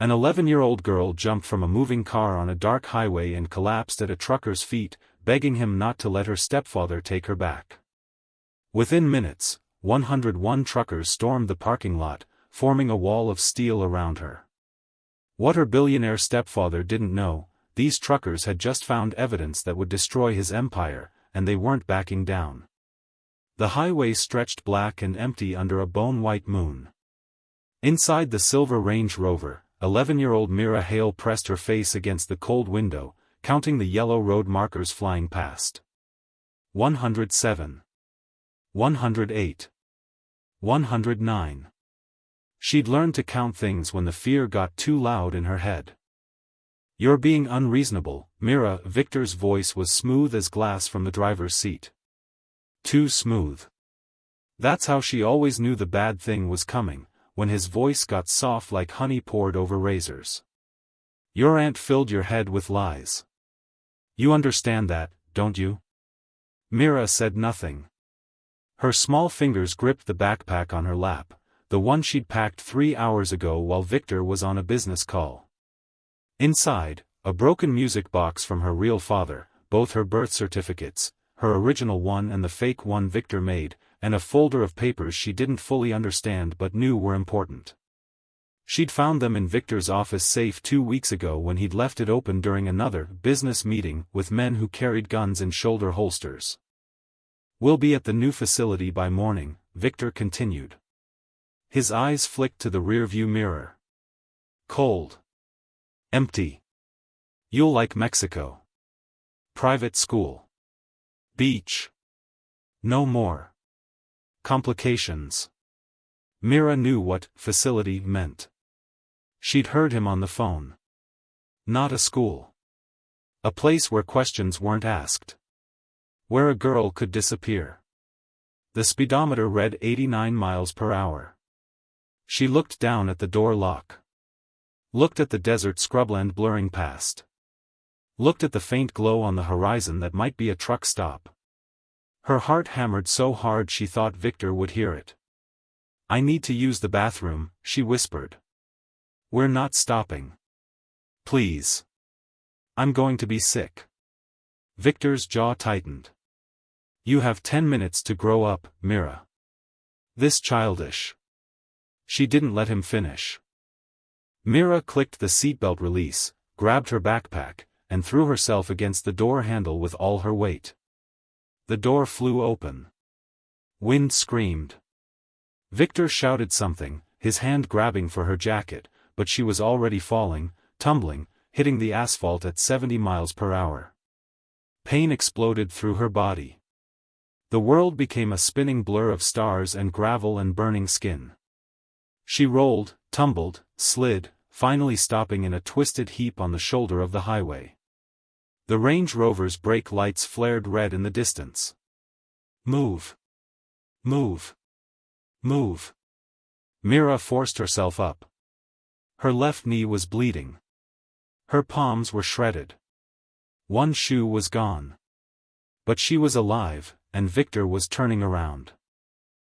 An 11-year-old girl jumped from a moving car on a dark highway and collapsed at a trucker's feet, begging him not to let her stepfather take her back. Within minutes, 101 truckers stormed the parking lot, forming a wall of steel around her. What her billionaire stepfather didn't know, these truckers had just found evidence that would destroy his empire, and they weren't backing down. The highway stretched black and empty under a bone-white moon. Inside the silver Range Rover, 11-year-old Mira Hale pressed her face against the cold window, counting the yellow road markers flying past. 107. 108. 109. She'd learned to count things when the fear got too loud in her head. "You're being unreasonable, Mira." Victor's voice was smooth as glass from the driver's seat. Too smooth. That's how she always knew the bad thing was coming, when his voice got soft like honey poured over razors. "Your aunt filled your head with lies. You understand that, don't you?" Mira said nothing. Her small fingers gripped the backpack on her lap, the one she'd packed 3 hours ago while Victor was on a business call. Inside, a broken music box from her real father, both her birth certificates, her original one and the fake one Victor made, and a folder of papers she didn't fully understand but knew were important. She'd found them in Victor's office safe 2 weeks ago when he'd left it open during another business meeting with men who carried guns in shoulder holsters. "We'll be at the new facility by morning," Victor continued. His eyes flicked to the rearview mirror. "Cold. Empty. You'll like Mexico. Private school. Beach. No more complications." Mira knew what facility meant. She'd heard him on the phone. Not a school. A place where questions weren't asked. Where a girl could disappear. The speedometer read 89 miles per hour. She looked down at the door lock. Looked at the desert scrubland blurring past. Looked at the faint glow on the horizon that might be a truck stop. Her heart hammered so hard she thought Victor would hear it. "I need to use the bathroom," she whispered. "We're not stopping. Please. I'm going to be sick." Victor's jaw tightened. "You have 10 minutes to grow up, Mira." This childish. She didn't let him finish. Mira clicked the seatbelt release, grabbed her backpack, and threw herself against the door handle with all her weight. The door flew open. Wind screamed. Victor shouted something, his hand grabbing for her jacket, but she was already falling, tumbling, hitting the asphalt at 70 miles per hour. Pain exploded through her body. The world became a spinning blur of stars and gravel and burning skin. She rolled, tumbled, slid, finally stopping in a twisted heap on the shoulder of the highway. The Range Rover's brake lights flared red in the distance. "Move. Move. Move." Mira forced herself up. Her left knee was bleeding. Her palms were shredded. One shoe was gone. But she was alive, and Victor was turning around.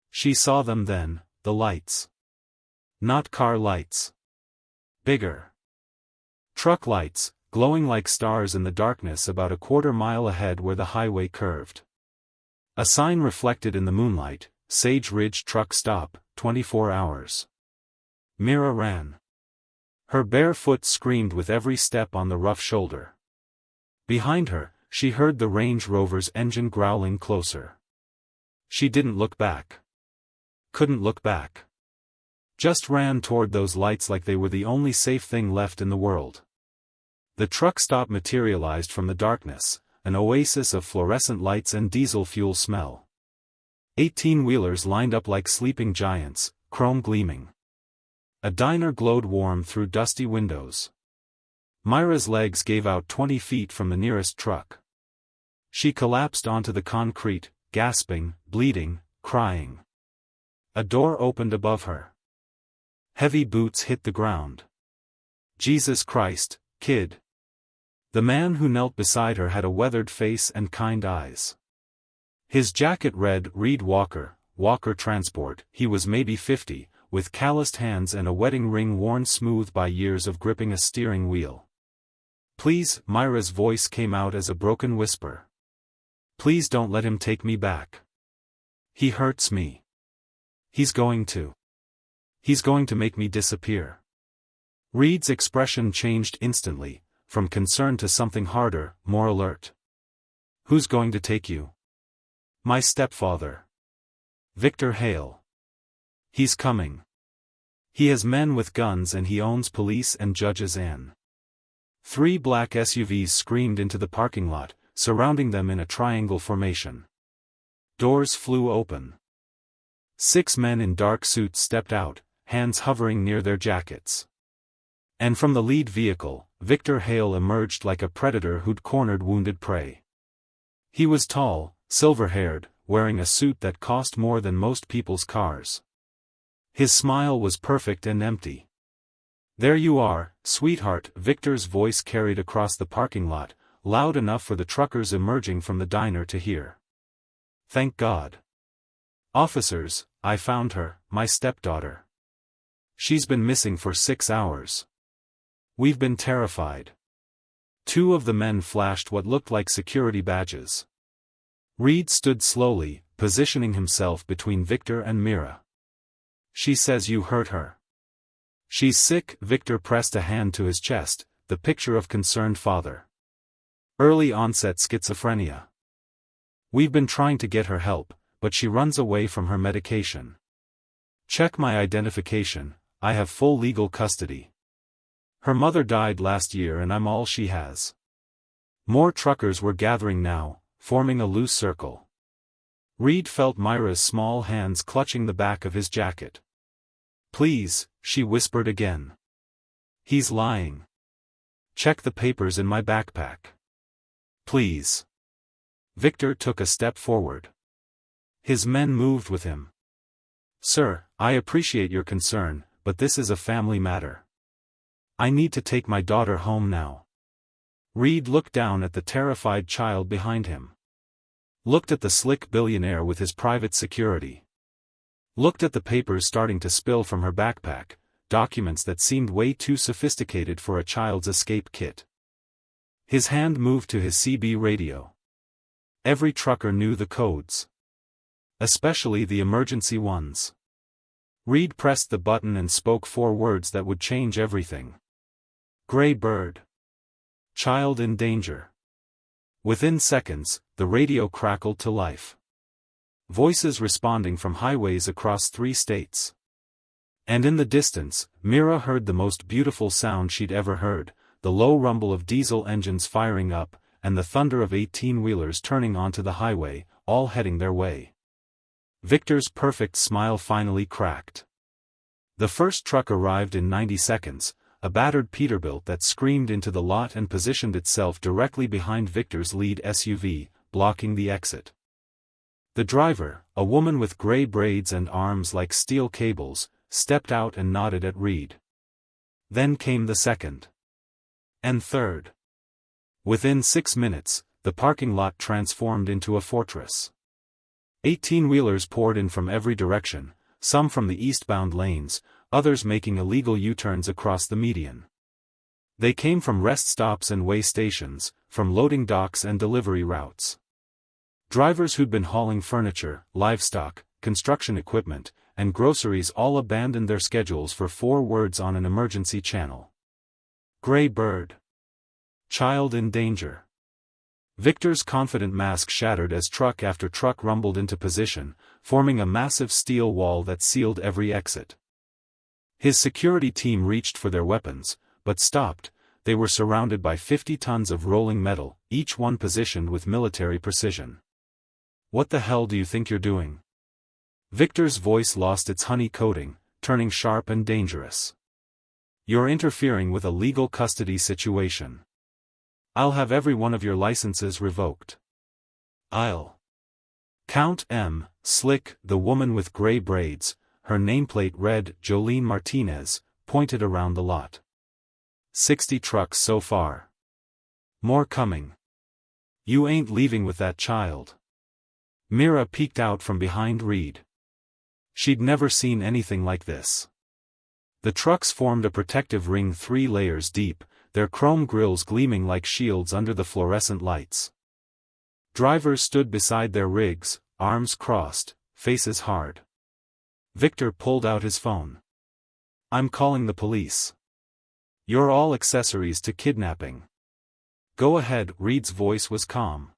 She saw them then, the lights. Not car lights. Bigger. Truck lights, glowing like stars in the darkness about a quarter-mile ahead where the highway curved. A sign reflected in the moonlight, "Sage Ridge Truck Stop, 24 hours." Mira ran. Her bare foot screamed with every step on the rough shoulder. Behind her, she heard the Range Rover's engine growling closer. She didn't look back. Couldn't look back. Just ran toward those lights like they were the only safe thing left in the world. The truck stop materialized from the darkness, an oasis of fluorescent lights and diesel fuel smell. 18-wheelers lined up like sleeping giants, chrome gleaming. A diner glowed warm through dusty windows. Myra's legs gave out 20 feet from the nearest truck. She collapsed onto the concrete, gasping, bleeding, crying. A door opened above her. Heavy boots hit the ground. "Jesus Christ, kid." The man who knelt beside her had a weathered face and kind eyes. His jacket read "Reed Walker, Walker Transport." He was maybe 50, with calloused hands and a wedding ring worn smooth by years of gripping a steering wheel. "Please," Myra's voice came out as a broken whisper. "Please don't let him take me back. He hurts me. He's going to make me disappear." Reed's expression changed instantly, from concern to something harder, more alert. "Who's going to take you?" "My stepfather. Victor Hale. He's coming. He has men with guns and he owns police and judges in." 3 black SUVs screamed into the parking lot, surrounding them in a triangle formation. Doors flew open. 6 men in dark suits stepped out, hands hovering near their jackets. And from the lead vehicle, Victor Hale emerged like a predator who'd cornered wounded prey. He was tall, silver-haired, wearing a suit that cost more than most people's cars. His smile was perfect and empty. "There you are, sweetheart," Victor's voice carried across the parking lot, loud enough for the truckers emerging from the diner to hear. "Thank God. Officers, I found her, my stepdaughter. She's been missing for 6 hours. We've been terrified." 2 of the men flashed what looked like security badges. Reed stood slowly, positioning himself between Victor and Mira. "She says you hurt her." "She's sick," Victor pressed a hand to his chest, the picture of concerned father. "Early onset schizophrenia. We've been trying to get her help, but she runs away from her medication. Check my identification, I have full legal custody. Her mother died last year and I'm all she has." More truckers were gathering now, forming a loose circle. Reed felt Myra's small hands clutching the back of his jacket. "Please," she whispered again. "He's lying. Check the papers in my backpack. Please." Victor took a step forward. His men moved with him. "Sir, I appreciate your concern, but this is a family matter. I need to take my daughter home now." Reed looked down at the terrified child behind him. Looked at the slick billionaire with his private security. Looked at the papers starting to spill from her backpack, documents that seemed way too sophisticated for a child's escape kit. His hand moved to his CB radio. Every trucker knew the codes. Especially the emergency ones. Reed pressed the button and spoke 4 words that would change everything. "Gray bird. Child in danger." Within seconds, the radio crackled to life. Voices responding from highways across 3 states. And in the distance, Mira heard the most beautiful sound she'd ever heard, the low rumble of diesel engines firing up, and the thunder of 18-wheelers turning onto the highway, all heading their way. Victor's perfect smile finally cracked. The first truck arrived in 90 seconds, a battered Peterbilt that screamed into the lot and positioned itself directly behind Victor's lead SUV, blocking the exit. The driver, a woman with gray braids and arms like steel cables, stepped out and nodded at Reed. Then came the second. And third. Within 6 minutes, the parking lot transformed into a fortress. 18-wheelers poured in from every direction, some from the eastbound lanes, others making illegal U-turns across the median. They came from rest stops and way stations, from loading docks and delivery routes. Drivers who'd been hauling furniture, livestock, construction equipment, and groceries all abandoned their schedules for 4 words on an emergency channel. "Gray bird. Child in danger." Victor's confident mask shattered as truck after truck rumbled into position, forming a massive steel wall that sealed every exit. His security team reached for their weapons, but stopped. They were surrounded by 50 tons of rolling metal, each one positioned with military precision. "What the hell do you think you're doing?" Victor's voice lost its honey coating, turning sharp and dangerous. "You're interfering with a legal custody situation. I'll have every one of your licenses revoked. I'll..." Count M. Slick, the woman with gray braids, her nameplate read Jolene Martinez, pointed around the lot. 60 trucks so far. More coming. You ain't leaving with that child." Mira peeked out from behind Reed. She'd never seen anything like this. The trucks formed a protective ring 3 layers deep, their chrome grills gleaming like shields under the fluorescent lights. Drivers stood beside their rigs, arms crossed, faces hard. Victor pulled out his phone. "I'm calling the police. You're all accessories to kidnapping." "Go ahead," Reed's voice was calm.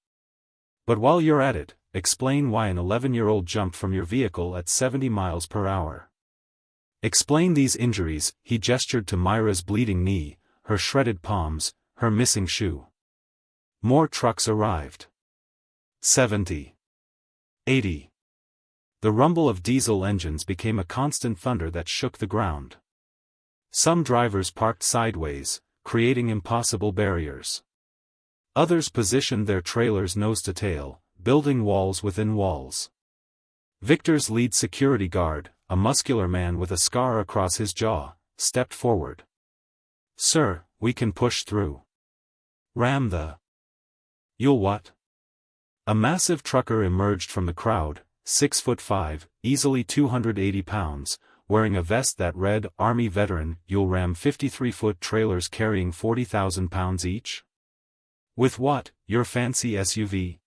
"But while you're at it, explain why an 11-year-old jumped from your vehicle at 70 miles per hour. Explain these injuries." He gestured to Myra's bleeding knee, her shredded palms, her missing shoe. More trucks arrived. 70. 80. The rumble of diesel engines became a constant thunder that shook the ground. Some drivers parked sideways, creating impossible barriers. Others positioned their trailers nose to tail, building walls within walls. Victor's lead security guard, a muscular man with a scar across his jaw, stepped forward. "Sir, we can push through." "Ram the..." "You'll what?" A massive trucker emerged from the crowd, 6'5", easily 280 pounds, wearing a vest that read "Army Veteran." "You'll ram 53-foot trailers carrying 40,000 pounds each? With what, your fancy SUV?"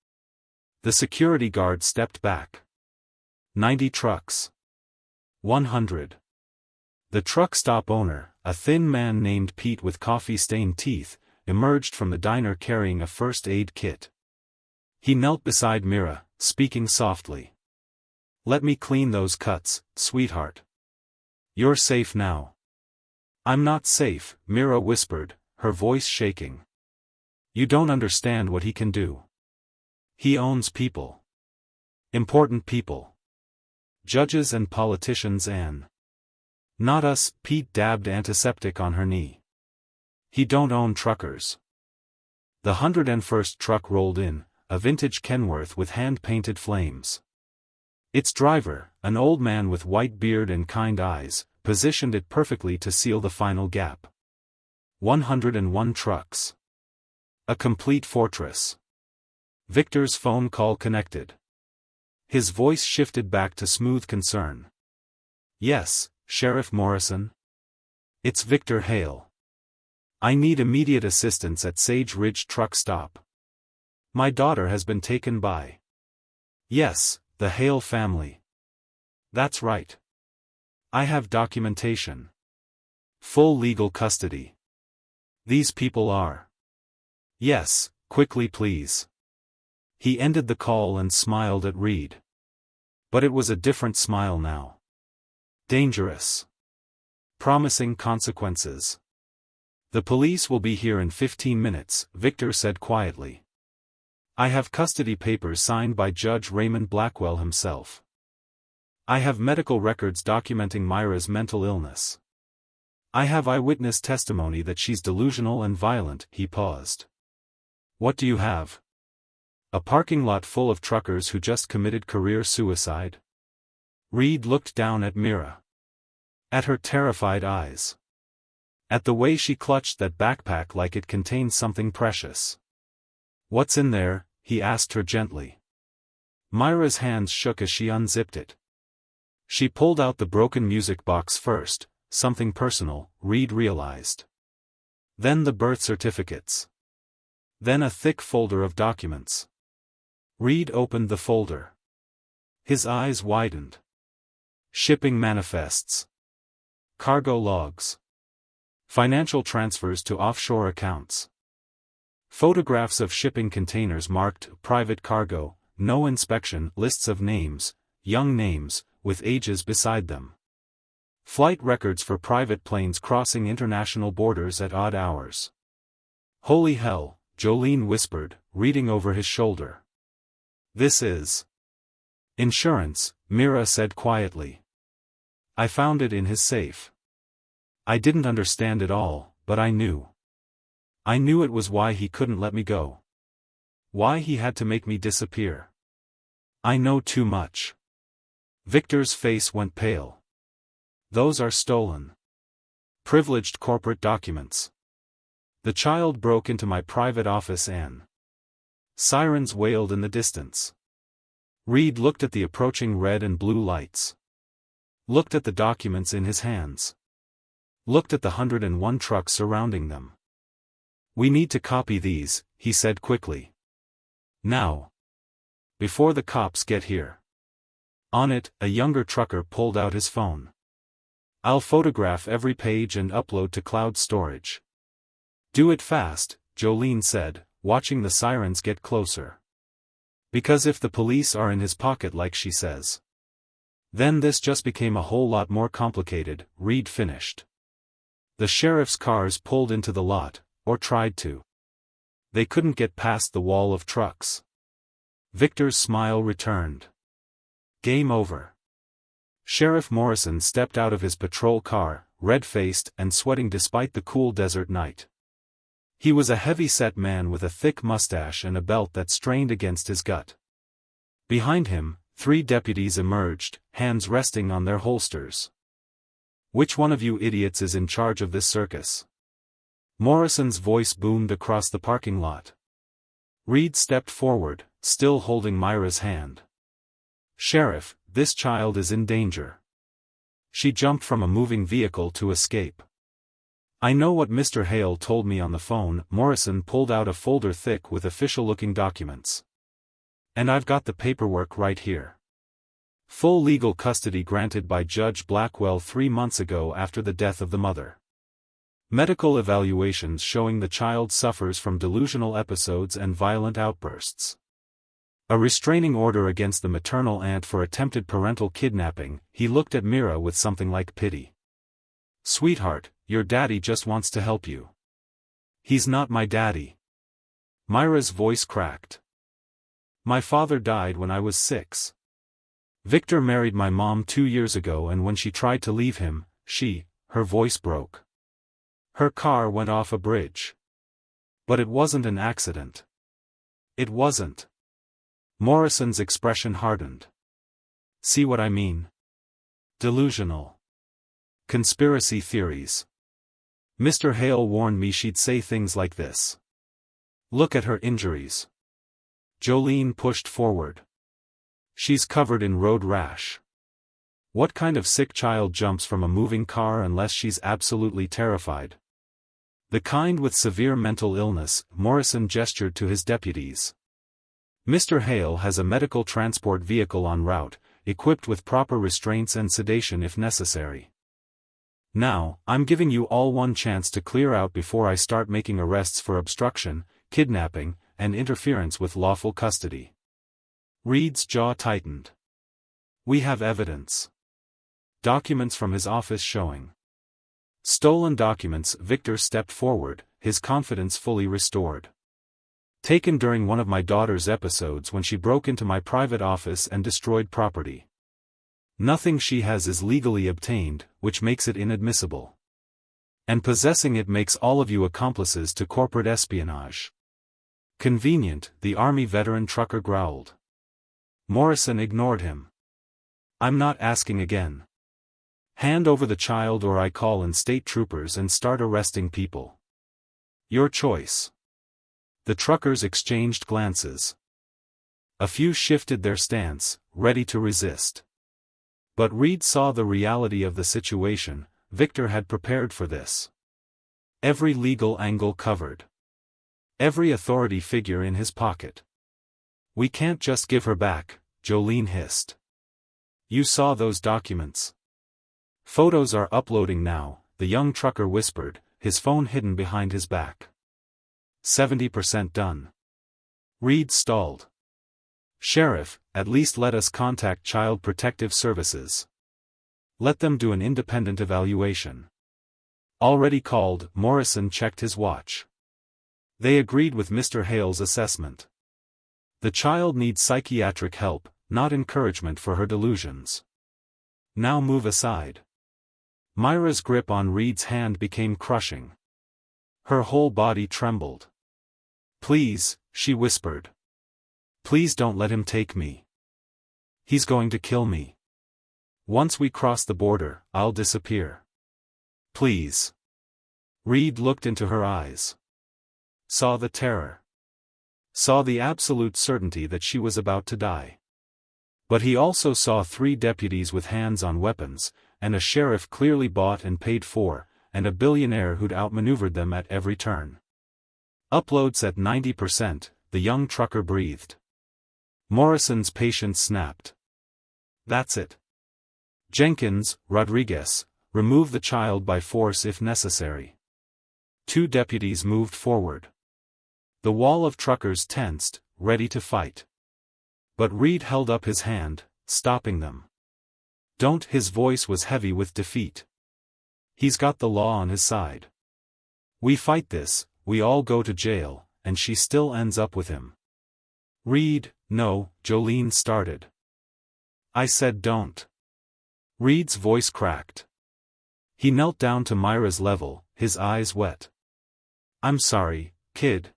The security guard stepped back. 90 trucks. 100. The truck stop owner, a thin man named Pete with coffee-stained teeth, emerged from the diner carrying a first aid kit. He knelt beside Mira, speaking softly. "Let me clean those cuts, sweetheart. You're safe now." "I'm not safe," Mira whispered, her voice shaking. "You don't understand what he can do. He owns people. Important people. Judges and politicians and..." "Not us," Pete dabbed antiseptic on her knee. "He don't own truckers." The 101st truck rolled in, a vintage Kenworth with hand-painted flames. Its driver, an old man with white beard and kind eyes, positioned it perfectly to seal the final gap. 101 trucks. A complete fortress. Victor's phone call connected. His voice shifted back to smooth concern. "Yes, Sheriff Morrison? It's Victor Hale. I need immediate assistance at Sage Ridge Truck Stop. My daughter has been taken by..." "Yes, the Hale family." "That's right. I have documentation. Full legal custody. These people are..." "Yes, quickly please." He ended the call and smiled at Reed. But it was a different smile now. Dangerous. Promising consequences. "The police will be here in 15 minutes, Victor said quietly. "I have custody papers signed by Judge Raymond Blackwell himself. I have medical records documenting Myra's mental illness. I have eyewitness testimony that she's delusional and violent." He paused. "What do you have? A parking lot full of truckers who just committed career suicide?" Reed looked down at Mira. At her terrified eyes. At the way she clutched that backpack like it contained something precious. "What's in there?" he asked her gently. Myra's hands shook as she unzipped it. She pulled out the broken music box first, something personal, Reed realized. Then the birth certificates. Then a thick folder of documents. Reed opened the folder. His eyes widened. Shipping manifests. Cargo logs. Financial transfers to offshore accounts. Photographs of shipping containers marked private cargo, no inspection, lists of names, young names, with ages beside them. Flight records for private planes crossing international borders at odd hours. "Holy hell," Jolene whispered, reading over his shoulder. "This is..." "Insurance," Mira said quietly. "I found it in his safe. I didn't understand it all, but I knew. I knew it was why he couldn't let me go. Why he had to make me disappear. I know too much." Victor's face went pale. "Those are stolen. Privileged corporate documents. The child broke into my private office and..." Sirens wailed in the distance. Reed looked at the approaching red and blue lights. Looked at the documents in his hands. Looked at the 101 trucks surrounding them. "We need to copy these," he said quickly. "Now. Before the cops get here." On it, a younger trucker pulled out his phone. "I'll photograph every page and upload to cloud storage." "Do it fast," Jolene said, watching the sirens get closer. "Because if the police are in his pocket like she says, then this just became a whole lot more complicated," Reed finished. The sheriff's cars pulled into the lot, or tried to. They couldn't get past the wall of trucks. Victor's smile returned. Game over. Sheriff Morrison stepped out of his patrol car, red-faced and sweating despite the cool desert night. He was a heavy-set man with a thick mustache and a belt that strained against his gut. Behind him, 3 deputies emerged, hands resting on their holsters. "Which one of you idiots is in charge of this circus?" Morrison's voice boomed across the parking lot. Reed stepped forward, still holding Myra's hand. "Sheriff, this child is in danger. She jumped from a moving vehicle to escape." "I know what Mr. Hale told me on the phone." Morrison pulled out a folder thick with official-looking documents. "And I've got the paperwork right here. Full legal custody granted by Judge Blackwell 3 months ago after the death of the mother. Medical evaluations showing the child suffers from delusional episodes and violent outbursts. A restraining order against the maternal aunt for attempted parental kidnapping." He looked at Mira with something like pity. "Sweetheart, your daddy just wants to help you." "He's not my daddy." Myra's voice cracked. "My father died when I was 6. Victor married my mom 2 years ago, and when she tried to leave him, her voice broke. Her car went off a bridge. But it wasn't an accident. It wasn't." Morrison's expression hardened. "See what I mean? Delusional. Conspiracy theories. Mr. Hale warned me she'd say things like this. Look at her injuries." Jolene pushed forward. "She's covered in road rash. What kind of sick child jumps from a moving car unless she's absolutely terrified?" "The kind with severe mental illness," Morrison gestured to his deputies. "Mr. Hale has a medical transport vehicle en route, equipped with proper restraints and sedation if necessary. Now, I'm giving you all one chance to clear out before I start making arrests for obstruction, kidnapping, and interference with lawful custody." Reed's jaw tightened. "We have evidence. Documents from his office showing." "Stolen documents." Victor stepped forward, his confidence fully restored. "Taken during one of my daughter's episodes when she broke into my private office and destroyed property. Nothing she has is legally obtained, which makes it inadmissible. And possessing it makes all of you accomplices to corporate espionage." "Convenient," the Army veteran trucker growled. Morrison ignored him. "I'm not asking again. Hand over the child or I call in state troopers and start arresting people. Your choice." The truckers exchanged glances. A few shifted their stance, ready to resist. But Reed saw the reality of the situation. Victor had prepared for this. Every legal angle covered. Every authority figure in his pocket. "We can't just give her back," Jolene hissed. "You saw those documents. Photos are uploading now," the young trucker whispered, his phone hidden behind his back. 70% done. Reed stalled. "Sheriff, at least let us contact Child Protective Services. Let them do an independent evaluation." "Already called." Morrison checked his watch. "They agreed with Mr. Hale's assessment. The child needs psychiatric help, not encouragement for her delusions. Now move aside." Myra's grip on Reed's hand became crushing. Her whole body trembled. "Please," she whispered. "Please don't let him take me. He's going to kill me. Once we cross the border, I'll disappear. Please." Reed looked into her eyes. Saw the terror. Saw the absolute certainty that she was about to die. But he also saw 3 deputies with hands on weapons, and a sheriff clearly bought and paid for, and a billionaire who'd outmaneuvered them at every turn. Uploads at 90%, the young trucker breathed. Morrison's patience snapped. That's it. Jenkins, Rodriguez, remove the child by force if necessary. 2 deputies moved forward. The wall of truckers tensed, ready to fight. But Reed held up his hand, stopping them. Don't. His voice was heavy with defeat. He's got the law on his side. We fight this, we all go to jail, and she still ends up with him. Reed, no, Jolene started. I said don't. Reed's voice cracked. He knelt down to Myra's level, his eyes wet. I'm sorry, kid.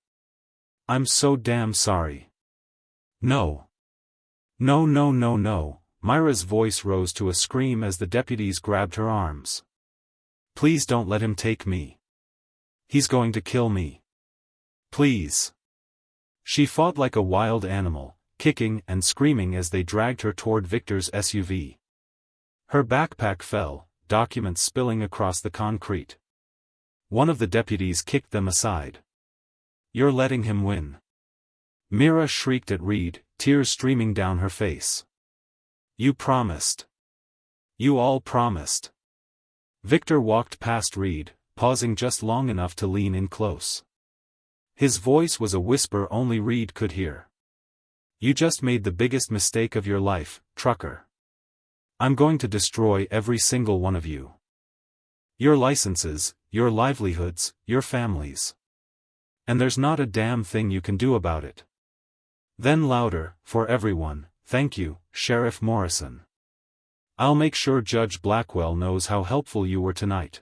I'm so damn sorry. No. No, no, no, no. Myra's voice rose to a scream as the deputies grabbed her arms. Please don't let him take me. He's going to kill me. Please. She fought like a wild animal, kicking and screaming as they dragged her toward Victor's SUV. Her backpack fell, documents spilling across the concrete. One of the deputies kicked them aside. You're letting him win. Mira shrieked at Reed, tears streaming down her face. You promised. You all promised. Victor walked past Reed, pausing just long enough to lean in close. His voice was a whisper only Reed could hear. You just made the biggest mistake of your life, trucker. I'm going to destroy every single one of you. Your licenses, your livelihoods, your families. And there's not a damn thing you can do about it. Then louder, for everyone, thank you, Sheriff Morrison. I'll make sure Judge Blackwell knows how helpful you were tonight.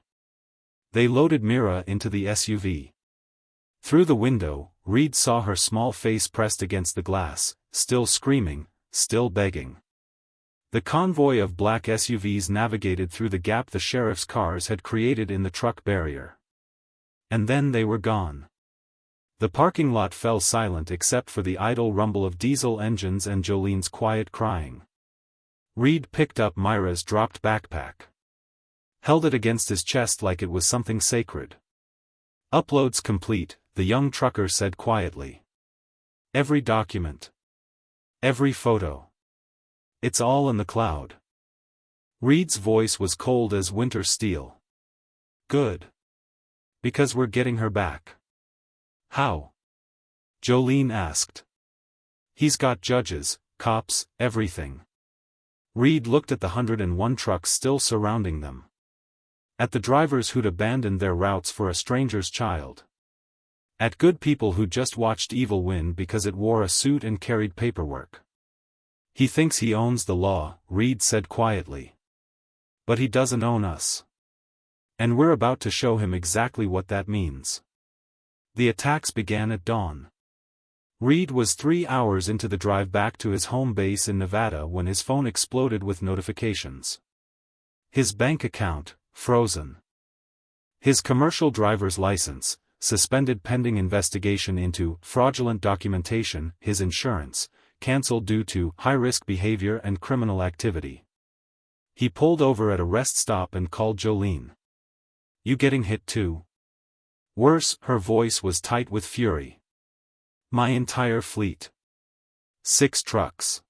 They loaded Mira into the SUV. Through the window, Reed saw her small face pressed against the glass, still screaming, still begging. The convoy of black SUVs navigated through the gap the sheriff's cars had created in the truck barrier. And then they were gone. The parking lot fell silent except for the idle rumble of diesel engines and Jolene's quiet crying. Reed picked up Myra's dropped backpack. Held it against his chest like it was something sacred. Uploads complete, the young trucker said quietly. Every document. Every photo. It's all in the cloud. Reed's voice was cold as winter steel. Good. Because we're getting her back. How? Jolene asked. He's got judges, cops, everything. Reed looked at the 101 trucks still surrounding them. At the drivers who'd abandoned their routes for a stranger's child. At good people who just watched evil win because it wore a suit and carried paperwork. He thinks he owns the law, Reed said quietly. But he doesn't own us. And we're about to show him exactly what that means. The attacks began at dawn. Reed was 3 hours into the drive back to his home base in Nevada when his phone exploded with notifications. His bank account, frozen. His commercial driver's license, suspended pending investigation into fraudulent documentation, his insurance, cancelled due to high-risk behavior and criminal activity. He pulled over at a rest stop and called Jolene. You getting hit too? Worse, her voice was tight with fury. My entire fleet. 6 trucks.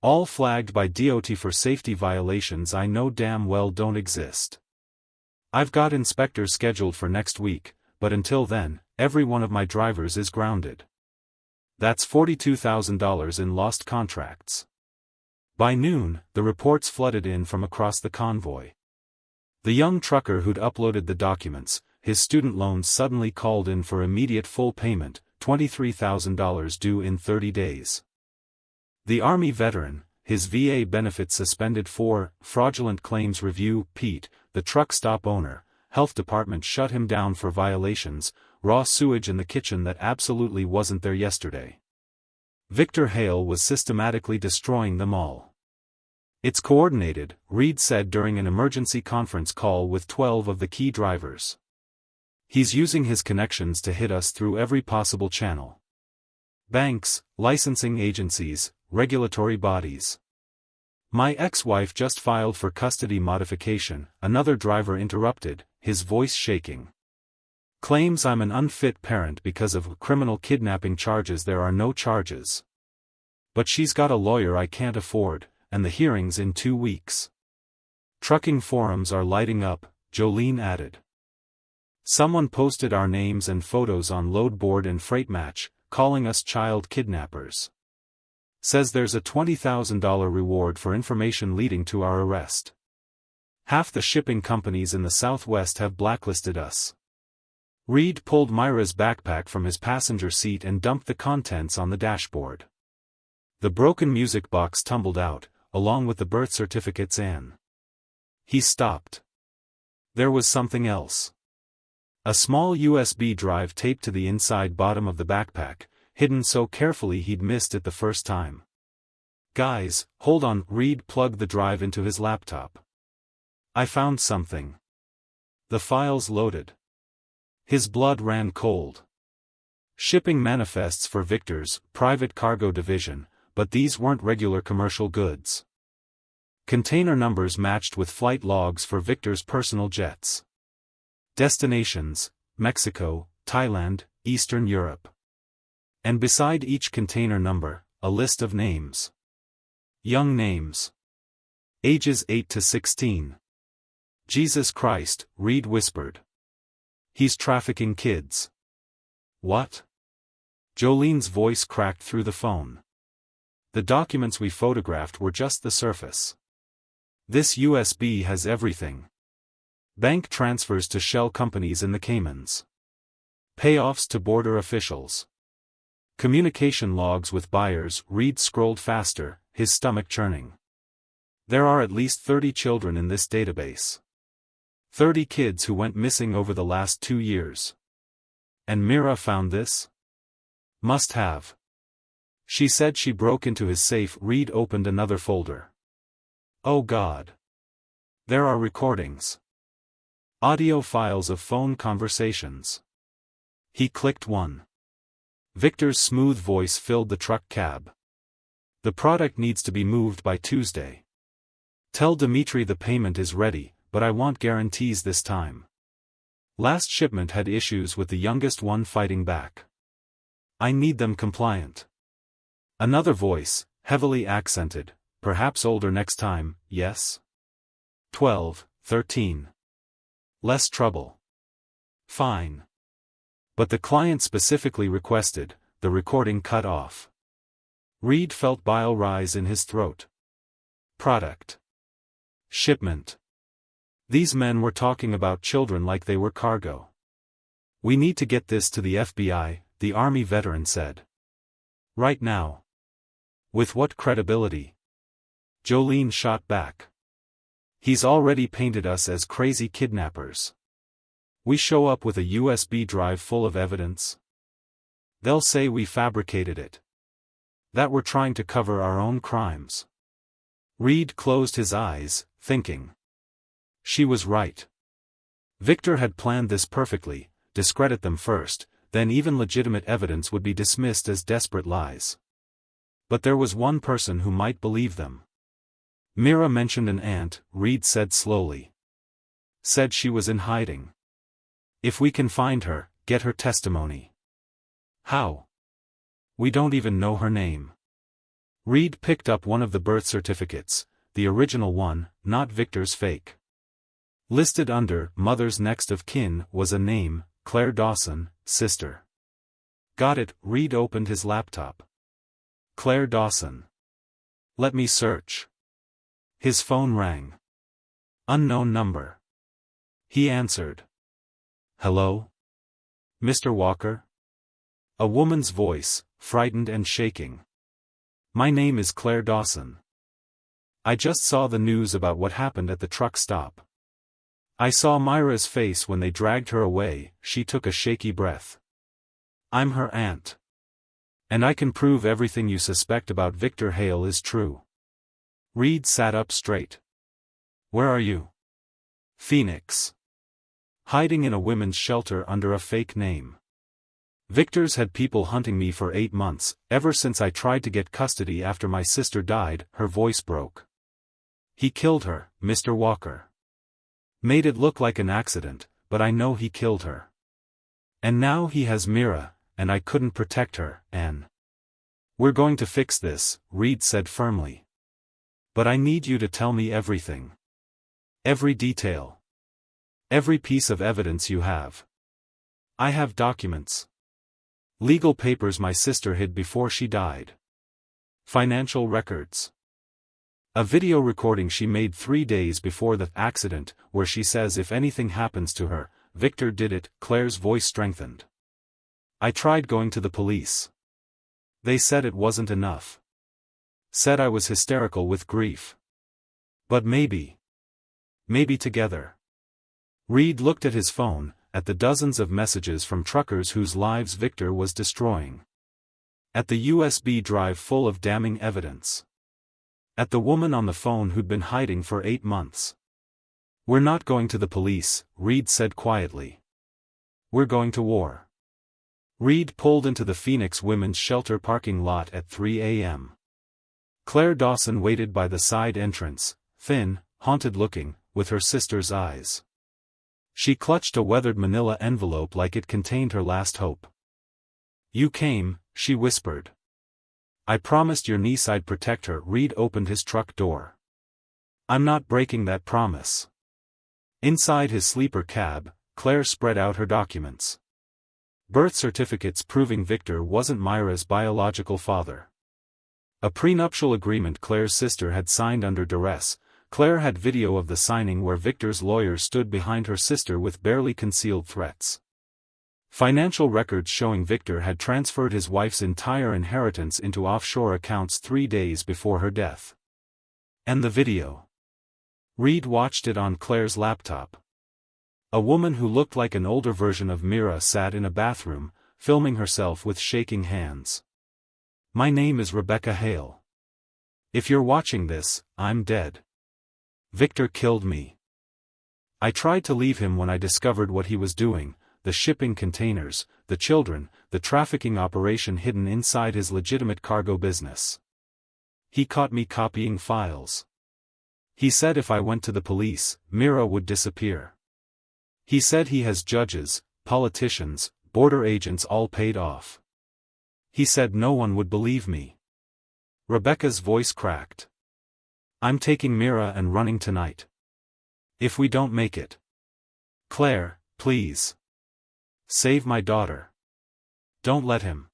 All flagged by DOT for safety violations I know damn well don't exist. I've got inspectors scheduled for next week, but until then, every one of my drivers is grounded. That's $42,000 in lost contracts. By noon, the reports flooded in from across the convoy. The young trucker who'd uploaded the documents, his student loans suddenly called in for immediate full payment, $23,000 due in 30 days. The Army veteran, his VA benefits suspended for fraudulent claims review. Pete, the truck stop owner, health department shut him down for violations, raw sewage in the kitchen that absolutely wasn't there yesterday. Victor Hale was systematically destroying them all. It's coordinated, Reed said during an emergency conference call with 12 of the key drivers. He's using his connections to hit us through every possible channel. Banks, licensing agencies, regulatory bodies. My ex-wife just filed for custody modification, another driver interrupted, his voice shaking. Claims I'm an unfit parent because of criminal kidnapping charges. There are no charges. But she's got a lawyer I can't afford, and the hearing's in 2 weeks. Trucking forums are lighting up, Jolene added. Someone posted our names and photos on Loadboard and FreightMatch, calling us child kidnappers. Says there's a $20,000 reward for information leading to our arrest. Half the shipping companies in the Southwest have blacklisted us. Reed pulled Myra's backpack from his passenger seat and dumped the contents on the dashboard. The broken music box tumbled out, along with the birth certificates and... He stopped. There was something else. A small USB drive taped to the inside bottom of the backpack, hidden so carefully he'd missed it the first time. Guys, hold on. Reed plugged the drive into his laptop. I found something. The files loaded. His blood ran cold. Shipping manifests for Victor's private cargo division, but these weren't regular commercial goods. Container numbers matched with flight logs for Victor's personal jets. Destinations: Mexico, Thailand, Eastern Europe. And beside each container number, a list of names. Young names. Ages 8 to 16. Jesus Christ, Reed whispered. He's trafficking kids. What? Jolene's voice cracked through the phone. The documents we photographed were just the surface. This USB has everything. Bank transfers to shell companies in the Caymans. Payoffs to border officials. Communication logs with buyers. Reed scrolled faster, his stomach churning. There are at least 30 children in this database. 30 kids who went missing over the last 2 years. And Mira found this? Must have. She said she broke into his safe. Reed opened another folder. Oh God. There are recordings. Audio files of phone conversations. He clicked one. Victor's smooth voice filled the truck cab. The product needs to be moved by Tuesday. Tell Dimitri the payment is ready, but I want guarantees this time. Last shipment had issues with the youngest one fighting back. I need them compliant. Another voice, heavily accented, perhaps older next time, yes? 12, 13. Less trouble. Fine. But the client specifically requested, the recording cut off. Reed felt bile rise in his throat. Product. Shipment. These men were talking about children like they were cargo. We need to get this to the FBI, the Army veteran said. Right now. With what credibility? Jolene shot back. He's already painted us as crazy kidnappers. We show up with a USB drive full of evidence. They'll say we fabricated it. That we're trying to cover our own crimes. Reed closed his eyes, thinking. She was right. Victor had planned this perfectly, discredit them first, then even legitimate evidence would be dismissed as desperate lies. But there was one person who might believe them. Mira mentioned an aunt, Reed said slowly. Said she was in hiding. If we can find her, get her testimony. How? We don't even know her name. Reed picked up one of the birth certificates, the original one, not Victor's fake. Listed under mother's next of kin was a name, Claire Dawson, sister. Got it. Reed opened his laptop. Claire Dawson. Let me search. His phone rang. Unknown number. He answered. Hello? Mr. Walker? A woman's voice, frightened and shaking. My name is Claire Dawson. I just saw the news about what happened at the truck stop. I saw Myra's face when they dragged her away. She took a shaky breath. I'm her aunt. And I can prove everything you suspect about Victor Hale is true. Reed sat up straight. Where are you? Phoenix. Hiding in a women's shelter under a fake name. Victor's had people hunting me for 8 months, ever since I tried to get custody after my sister died. Her voice broke. He killed her, Mr. Walker. Made it look like an accident, but I know he killed her. And now he has Mira, and I couldn't protect her, Anne. We're going to fix this, Reed said firmly. But I need you to tell me everything. Every detail. Every piece of evidence you have. I have documents. Legal papers my sister hid before she died. Financial records. A video recording she made 3 days before the accident, where she says if anything happens to her, Victor did it. Claire's voice strengthened. I tried going to the police. They said it wasn't enough. Said I was hysterical with grief. But maybe together. Reed looked at his phone, at the dozens of messages from truckers whose lives Victor was destroying. At the USB drive full of damning evidence. At the woman on the phone who'd been hiding for 8 months. We're not going to the police, Reed said quietly. We're going to war. Reed pulled into the Phoenix Women's Shelter parking lot at 3 a.m. Claire Dawson waited by the side entrance, thin, haunted-looking, with her sister's eyes. She clutched a weathered manila envelope like it contained her last hope. You came, she whispered. I promised your niece I'd protect her. Reed opened his truck door. I'm not breaking that promise. Inside his sleeper cab, Claire spread out her documents. Birth certificates proving Victor wasn't Myra's biological father. A prenuptial agreement Claire's sister had signed under duress. Claire had video of the signing where Victor's lawyer stood behind her sister with barely concealed threats. Financial records showing Victor had transferred his wife's entire inheritance into offshore accounts 3 days before her death. And the video. Reed watched it on Claire's laptop. A woman who looked like an older version of Mira sat in a bathroom, filming herself with shaking hands. My name is Rebecca Hale. If you're watching this, I'm dead. Victor killed me. I tried to leave him when I discovered what he was doing, the shipping containers, the children, the trafficking operation hidden inside his legitimate cargo business. He caught me copying files. He said if I went to the police, Mira would disappear. He said he has judges, politicians, border agents all paid off. He said no one would believe me. Rebecca's voice cracked. I'm taking Mira and running tonight. If we don't make it. Claire, please. Save my daughter. Don't let him.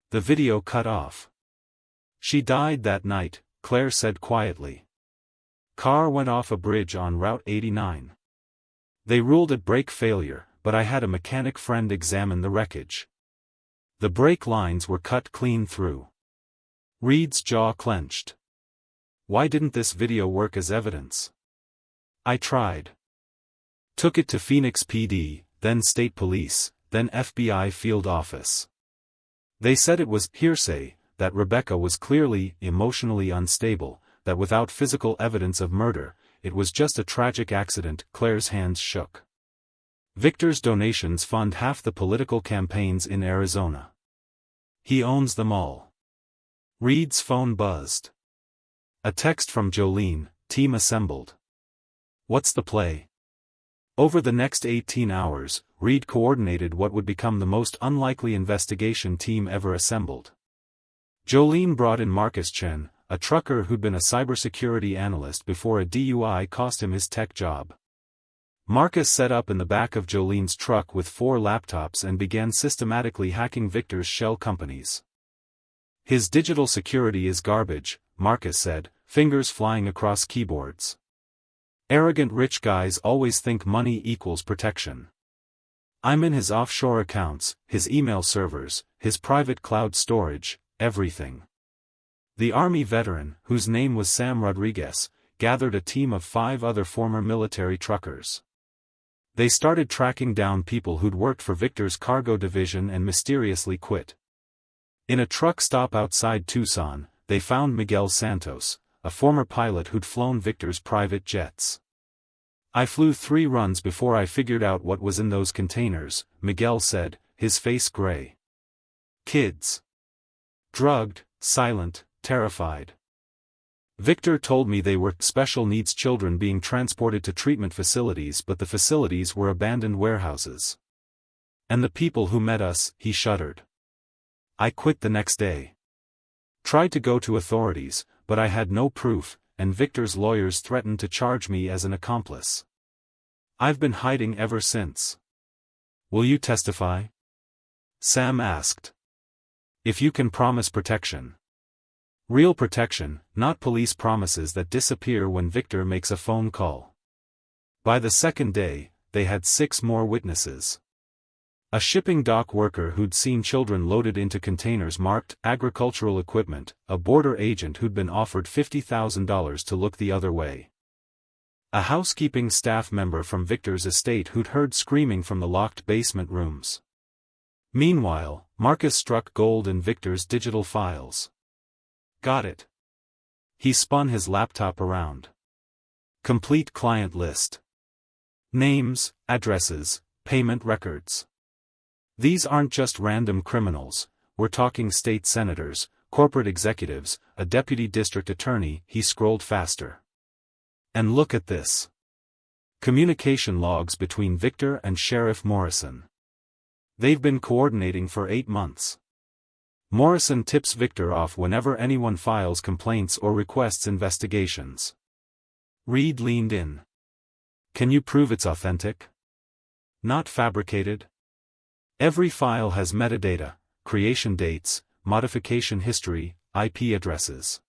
The video cut off. She died that night, Claire said quietly. Car went off a bridge on Route 89. They ruled it brake failure, but I had a mechanic friend examine the wreckage. The brake lines were cut clean through. Reed's jaw clenched. Why didn't this video work as evidence? I tried. Took it to Phoenix PD, then State Police, then FBI field office. They said it was hearsay, that Rebecca was clearly emotionally unstable, that without physical evidence of murder, it was just a tragic accident. Claire's hands shook. Victor's donations fund half the political campaigns in Arizona. He owns them all. Reed's phone buzzed. A text from Jolene, team assembled. What's the play? Over the next 18 hours, Reed coordinated what would become the most unlikely investigation team ever assembled. Jolene brought in Marcus Chen, a trucker who'd been a cybersecurity analyst before a DUI cost him his tech job. Marcus set up in the back of Jolene's truck with 4 laptops and began systematically hacking Victor's shell companies. His digital security is garbage, Marcus said, fingers flying across keyboards. Arrogant rich guys always think money equals protection. I'm in his offshore accounts, his email servers, his private cloud storage, everything. The Army veteran, whose name was Sam Rodriguez, gathered a team of 5 other former military truckers. They started tracking down people who'd worked for Victor's cargo division and mysteriously quit. In a truck stop outside Tucson, they found Miguel Santos, a former pilot who'd flown Victor's private jets. I flew 3 runs before I figured out what was in those containers, Miguel said, his face gray. Kids. Drugged, silent, terrified. Victor told me they were special needs children being transported to treatment facilities, but the facilities were abandoned warehouses. And the people who met us, he shuddered. I quit the next day. Tried to go to authorities, but I had no proof, and Victor's lawyers threatened to charge me as an accomplice. I've been hiding ever since. Will you testify? Sam asked. If you can promise protection. Real protection, not police promises that disappear when Victor makes a phone call. By the second day, they had 6 more witnesses. A shipping dock worker who'd seen children loaded into containers marked agricultural equipment, a border agent who'd been offered $50,000 to look the other way. A housekeeping staff member from Victor's estate who'd heard screaming from the locked basement rooms. Meanwhile, Marcus struck gold in Victor's digital files. Got it. He spun his laptop around. Complete client list. Names, addresses, payment records. These aren't just random criminals, we're talking state senators, corporate executives, a deputy district attorney. He scrolled faster. And look at this. Communication logs between Victor and Sheriff Morrison. They've been coordinating for 8 months. Morrison tips Victor off whenever anyone files complaints or requests investigations. Reed leaned in. Can you prove it's authentic? Not fabricated? Every file has metadata, creation dates, modification history, IP addresses.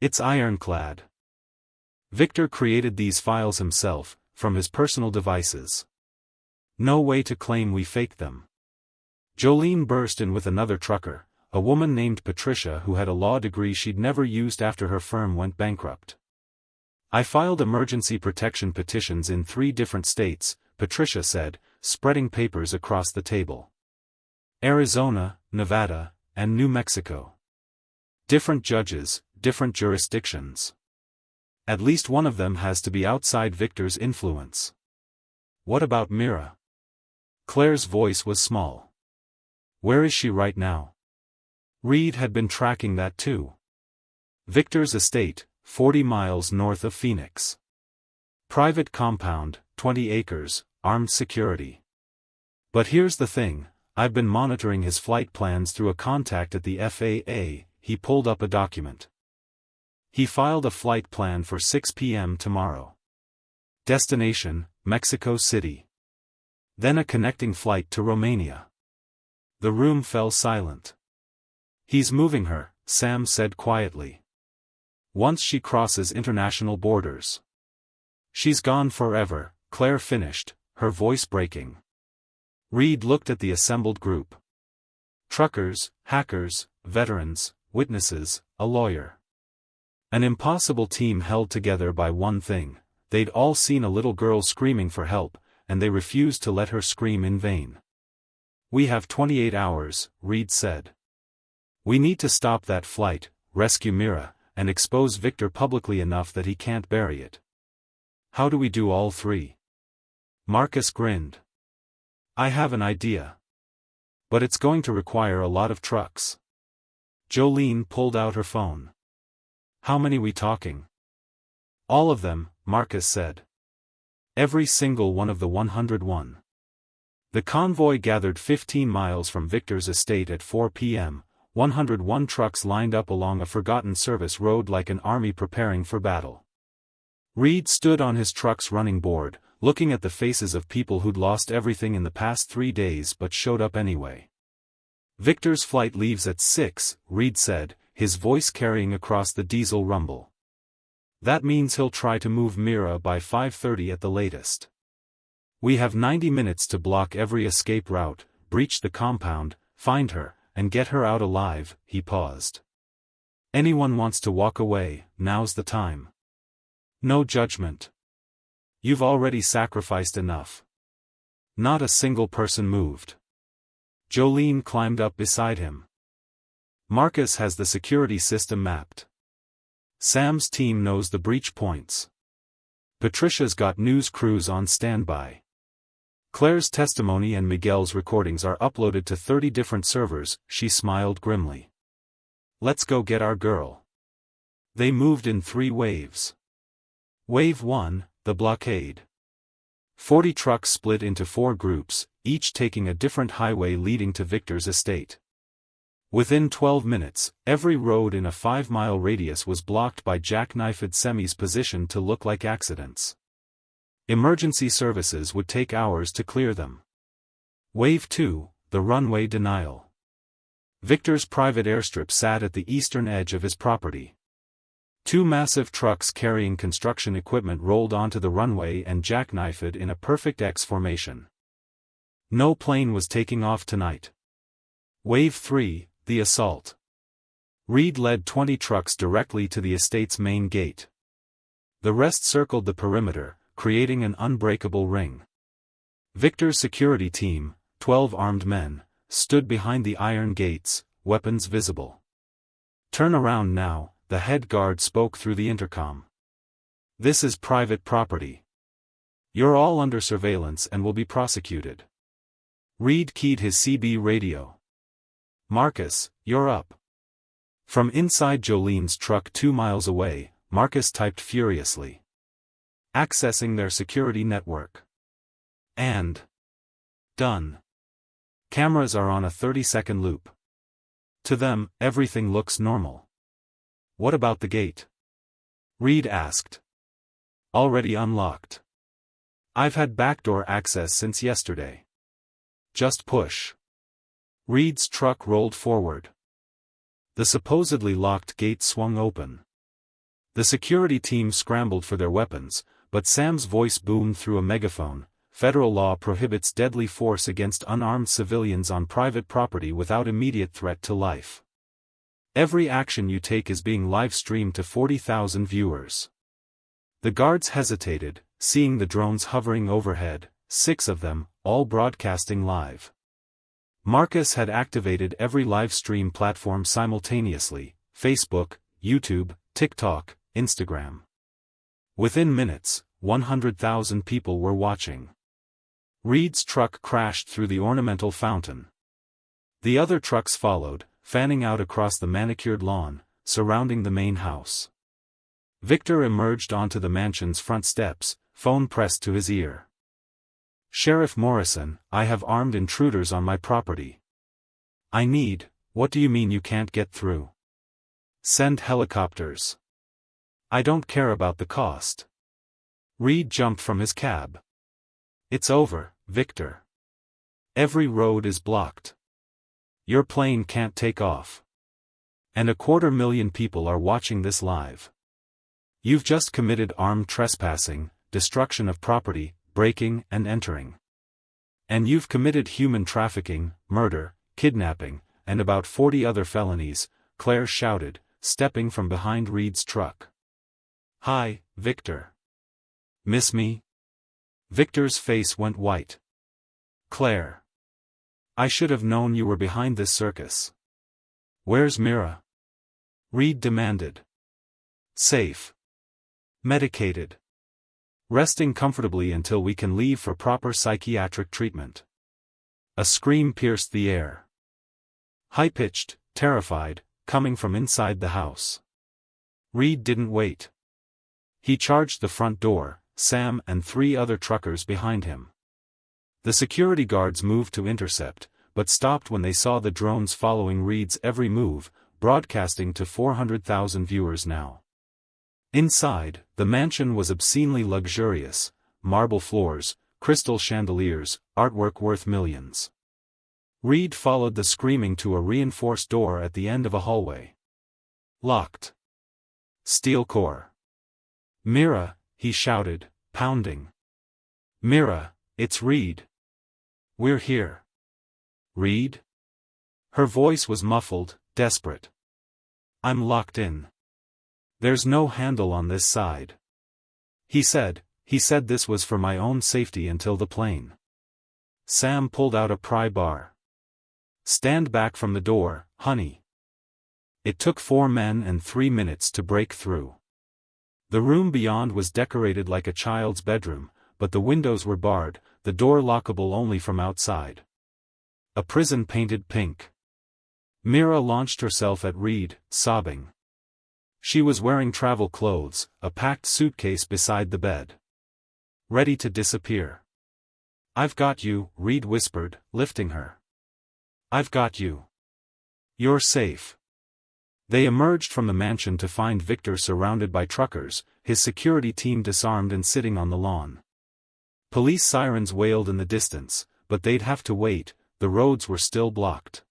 It's ironclad. Victor created these files himself, from his personal devices. No way to claim we faked them. Jolene burst in with another trucker, a woman named Patricia who had a law degree she'd never used after her firm went bankrupt. I filed emergency protection petitions in 3 different states, Patricia said, spreading papers across the table. Arizona, Nevada, and New Mexico. Different judges, different jurisdictions. At least one of them has to be outside Victor's influence. What about Mira? Claire's voice was small. Where is she right now? Reed had been tracking that too. Victor's estate, 40 miles north of Phoenix. Private compound, 20 acres, armed security. But here's the thing, I've been monitoring his flight plans through a contact at the FAA. He pulled up a document. He filed a flight plan for 6 p.m. tomorrow. Destination, Mexico City. Then a connecting flight to Romania. The room fell silent. He's moving her, Sam said quietly. Once she crosses international borders. She's gone forever, Claire finished, her voice breaking. Reed looked at the assembled group. Truckers, hackers, veterans, witnesses, a lawyer. An impossible team held together by one thing: they'd all seen a little girl screaming for help, and they refused to let her scream in vain. We have 28 hours, Reed said. We need to stop that flight, rescue Mira, and expose Victor publicly enough that he can't bury it. How do we do all 3? Marcus grinned. I have an idea. But it's going to require a lot of trucks. Jolene pulled out her phone. How many we talking? All of them, Marcus said. Every single one of the 101. The convoy gathered 15 miles from Victor's estate at 4 p.m., 101 trucks lined up along a forgotten service road like an army preparing for battle. Reed stood on his truck's running board, looking at the faces of people who'd lost everything in the past 3 days but showed up anyway. Victor's flight leaves at 6, Reed said, his voice carrying across the diesel rumble. That means he'll try to move Mira by 5:30 at the latest. We have 90 minutes to block every escape route, breach the compound, find her, and get her out alive. He paused. Anyone wants to walk away, now's the time. No judgment. You've already sacrificed enough. Not a single person moved. Jolene climbed up beside him. Marcus has the security system mapped. Sam's team knows the breach points. Patricia's got news crews on standby. Claire's testimony and Miguel's recordings are uploaded to 30 different servers. She smiled grimly. Let's go get our girl. They moved in 3 waves. Wave 1, the blockade. 40 trucks split into 4 groups, each taking a different highway leading to Victor's estate. Within 12 minutes, every road in a 5-mile radius was blocked by jackknifed semis positioned to look like accidents. Emergency services would take hours to clear them. Wave 2, the runway denial. Victor's private airstrip sat at the eastern edge of his property. 2 massive trucks carrying construction equipment rolled onto the runway and jackknifed in a perfect X formation. No plane was taking off tonight. Wave 3, the assault. Reed led 20 trucks directly to the estate's main gate. The rest circled the perimeter, creating an unbreakable ring. Victor's security team, 12 armed men, stood behind the iron gates, weapons visible. "Turn around now," the head guard spoke through the intercom. "This is private property. You're all under surveillance and will be prosecuted." Reed keyed his CB radio. "Marcus, you're up." From inside Jolene's truck 2 miles away, Marcus typed furiously. "Accessing their security network." And done. Cameras are on a 30-second loop. To them, everything looks normal. "What about the gate?" Reed asked. "Already unlocked. I've had backdoor access since yesterday. Just push." Reed's truck rolled forward. The supposedly locked gate swung open. The security team scrambled for their weapons, but Sam's voice boomed through a megaphone. "Federal law prohibits deadly force against unarmed civilians on private property without immediate threat to life. Every action you take is being live-streamed to 40,000 viewers." The guards hesitated, seeing the drones hovering overhead, 6 of them, all broadcasting live. Marcus had activated every live-stream platform simultaneously: Facebook, YouTube, TikTok, Instagram. Within minutes, 100,000 people were watching. Reed's truck crashed through the ornamental fountain. The other trucks followed, fanning out across the manicured lawn, surrounding the main house. Victor emerged onto the mansion's front steps, phone pressed to his ear. "Sheriff Morrison, I have armed intruders on my property. What do you mean you can't get through? Send helicopters." "I don't care about the cost." Reed jumped from his cab. "It's over, Victor. Every road is blocked. Your plane can't take off. And 250,000 people are watching this live. You've just committed armed trespassing, destruction of property, breaking and entering. And you've committed human trafficking, murder, kidnapping, and about 40 other felonies," Claire shouted, stepping from behind Reed's truck. "Hi, Victor. Miss me?" Victor's face went white. "Claire. I should have known you were behind this circus. Where's Mira?" Reed demanded. "Safe. Medicated. Resting comfortably until we can leave for proper psychiatric treatment." A scream pierced the air. High-pitched, terrified, coming from inside the house. Reed didn't wait. He charged the front door, Sam and 3 other truckers behind him. The security guards moved to intercept, but stopped when they saw the drones following Reed's every move, broadcasting to 400,000 viewers now. Inside, the mansion was obscenely luxurious: marble floors, crystal chandeliers, artwork worth millions. Reed followed the screaming to a reinforced door at the end of a hallway. Locked. Steel core. "Mira," he shouted, pounding. "Mira, it's Reed. We're here." "Reed?" Her voice was muffled, desperate. "I'm locked in. There's no handle on this side. He said this was for my own safety until the plane." Sam pulled out a pry bar. "Stand back from the door, honey." It took 4 men and 3 minutes to break through. The room beyond was decorated like a child's bedroom, but the windows were barred, the door lockable only from outside. A prison painted pink. Mira launched herself at Reed, sobbing. She was wearing travel clothes, a packed suitcase beside the bed. Ready to disappear. "I've got you," Reed whispered, lifting her. "I've got you. You're safe." They emerged from the mansion to find Victor surrounded by truckers, his security team disarmed and sitting on the lawn. Police sirens wailed in the distance, but they'd have to wait, the roads were still blocked.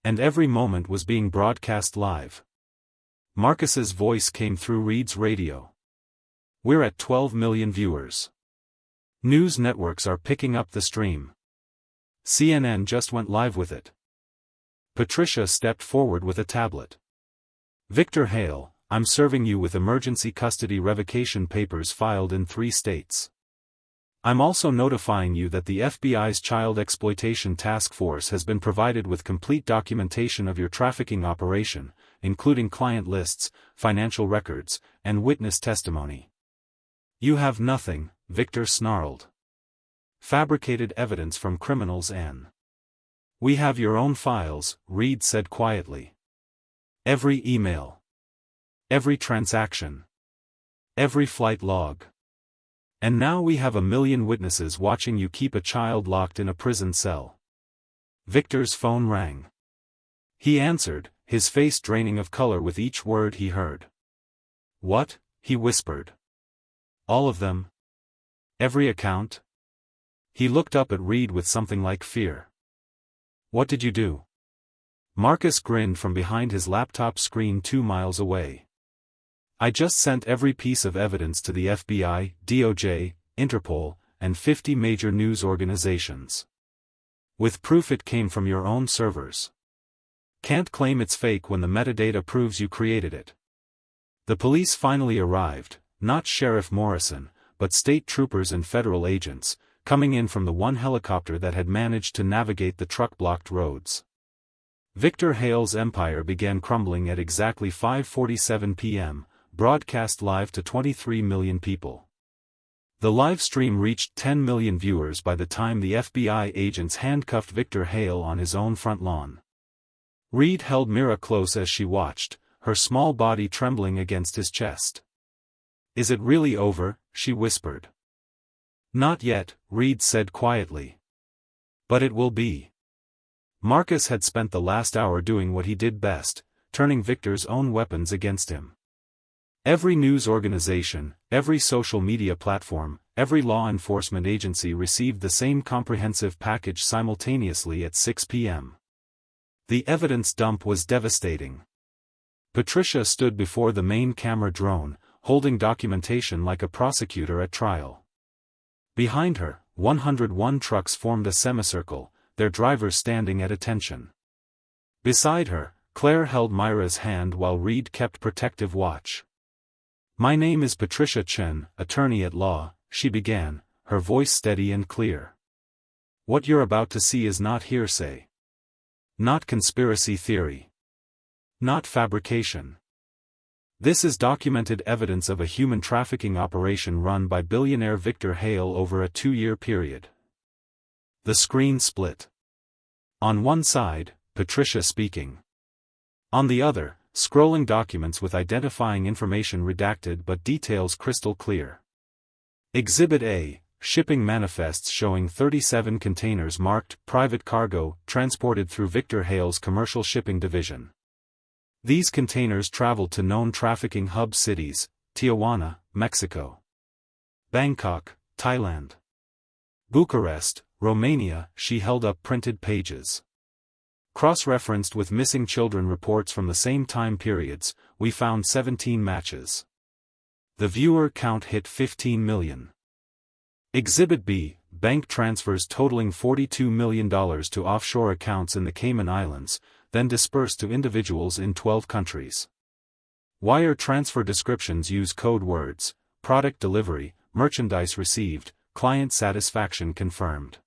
And every moment was being broadcast live. Marcus's voice came through Reed's radio. "We're at 12 million viewers. News networks are picking up the stream. CNN just went live with it." Patricia stepped forward with a tablet. "Victor Hale, I'm serving you with emergency custody revocation papers filed in 3 states. I'm also notifying you that the FBI's Child Exploitation Task Force has been provided with complete documentation of your trafficking operation, including client lists, financial records, and witness testimony." "You have nothing," Victor snarled. "Fabricated evidence from criminals and..." "We have your own files," Reed said quietly. "Every email. Every transaction. Every flight log. And now we have 1 million witnesses watching you keep a child locked in a prison cell." Victor's phone rang. He answered, his face draining of color with each word he heard. "What?" he whispered. "All of them? Every account?" He looked up at Reed with something like fear. "What did you do?" Marcus grinned from behind his laptop screen 2 miles away. "I just sent every piece of evidence to the FBI, DOJ, Interpol, and 50 major news organizations. With proof it came from your own servers. Can't claim it's fake when the metadata proves you created it." The police finally arrived, not Sheriff Morrison, but state troopers and federal agents, coming in from the one helicopter that had managed to navigate the truck-blocked roads. Victor Hale's empire began crumbling at exactly 5:47 p.m., broadcast live to 23 million people. The live stream reached 10 million viewers by the time the FBI agents handcuffed Victor Hale on his own front lawn. Reed held Mira close as she watched, her small body trembling against his chest. "Is it really over?" she whispered. "Not yet," Reed said quietly. "But it will be." Marcus had spent the last hour doing what he did best, turning Victor's own weapons against him. Every news organization, every social media platform, every law enforcement agency received the same comprehensive package simultaneously at 6 p.m. The evidence dump was devastating. Patricia stood before the main camera drone, holding documentation like a prosecutor at trial. Behind her, 101 trucks formed a semicircle, their drivers standing at attention. Beside her, Claire held Myra's hand while Reed kept protective watch. "My name is Patricia Chen, attorney at law," she began, her voice steady and clear. "What you're about to see is not hearsay. Not conspiracy theory. Not fabrication. This is documented evidence of a human trafficking operation run by billionaire Victor Hale over a 2-year period." The screen split. On one side, Patricia speaking. On the other, scrolling documents with identifying information redacted but details crystal clear. Exhibit A, shipping manifests showing 37 containers marked private cargo transported through Victor Hale's commercial shipping division. These containers traveled to known trafficking hub cities: Tijuana, Mexico; Bangkok, Thailand; Bucharest, Romania. She held up printed pages. Cross-referenced with missing children reports from the same time periods, we found 17 matches. The viewer count hit 15 million. Exhibit B, bank transfers totaling $42 million to offshore accounts in the Cayman Islands, then dispersed to individuals in 12 countries. Wire transfer descriptions use code words: product delivery, merchandise received, client satisfaction confirmed.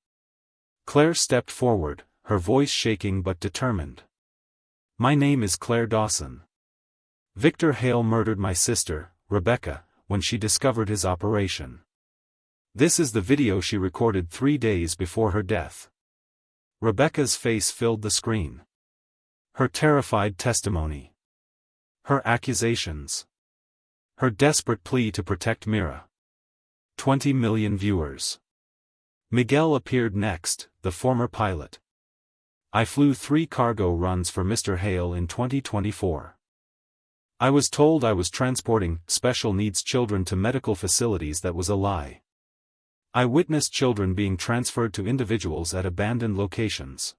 Claire stepped forward, her voice shaking but determined. "My name is Claire Dawson. Victor Hale murdered my sister, Rebecca, when she discovered his operation. This is the video she recorded 3 days before her death." Rebecca's face filled the screen. Her terrified testimony. Her accusations. Her desperate plea to protect Mira. 20 million viewers. Miguel appeared next, the former pilot. I flew 3 cargo runs for Mr. Hale in 2024. I was told I was transporting special needs children to medical facilities. That was a lie. I witnessed children being transferred to individuals at abandoned locations.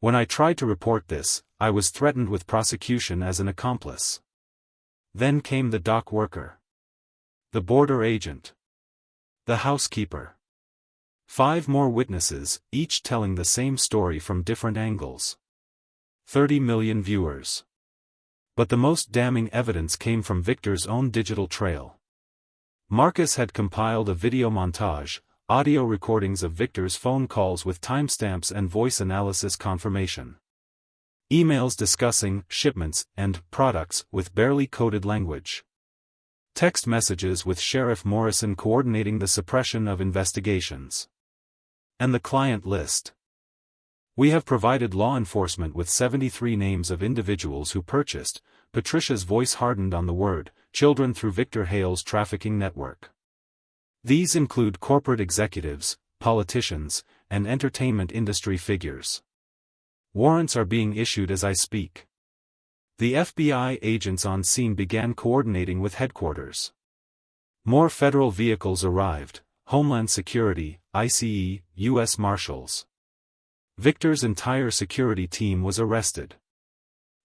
When I tried to report this, I was threatened with prosecution as an accomplice. Then came the dock worker. The border agent. The housekeeper. 5 more witnesses, each telling the same story from different angles. 30 million viewers. But the most damning evidence came from Victor's own digital trail. Marcus had compiled a video montage, audio recordings of Victor's phone calls with timestamps and voice analysis confirmation. Emails discussing shipments and products with barely coded language. Text messages with Sheriff Morrison coordinating the suppression of investigations. And the client list. We have provided law enforcement with 73 names of individuals who purchased, Patricia's voice hardened on the word, children through Victor Hale's trafficking network. These include corporate executives, politicians, and entertainment industry figures. Warrants are being issued as I speak. The FBI agents on scene began coordinating with headquarters. More federal vehicles arrived, Homeland Security, ICE, U.S. Marshals. Victor's entire security team was arrested.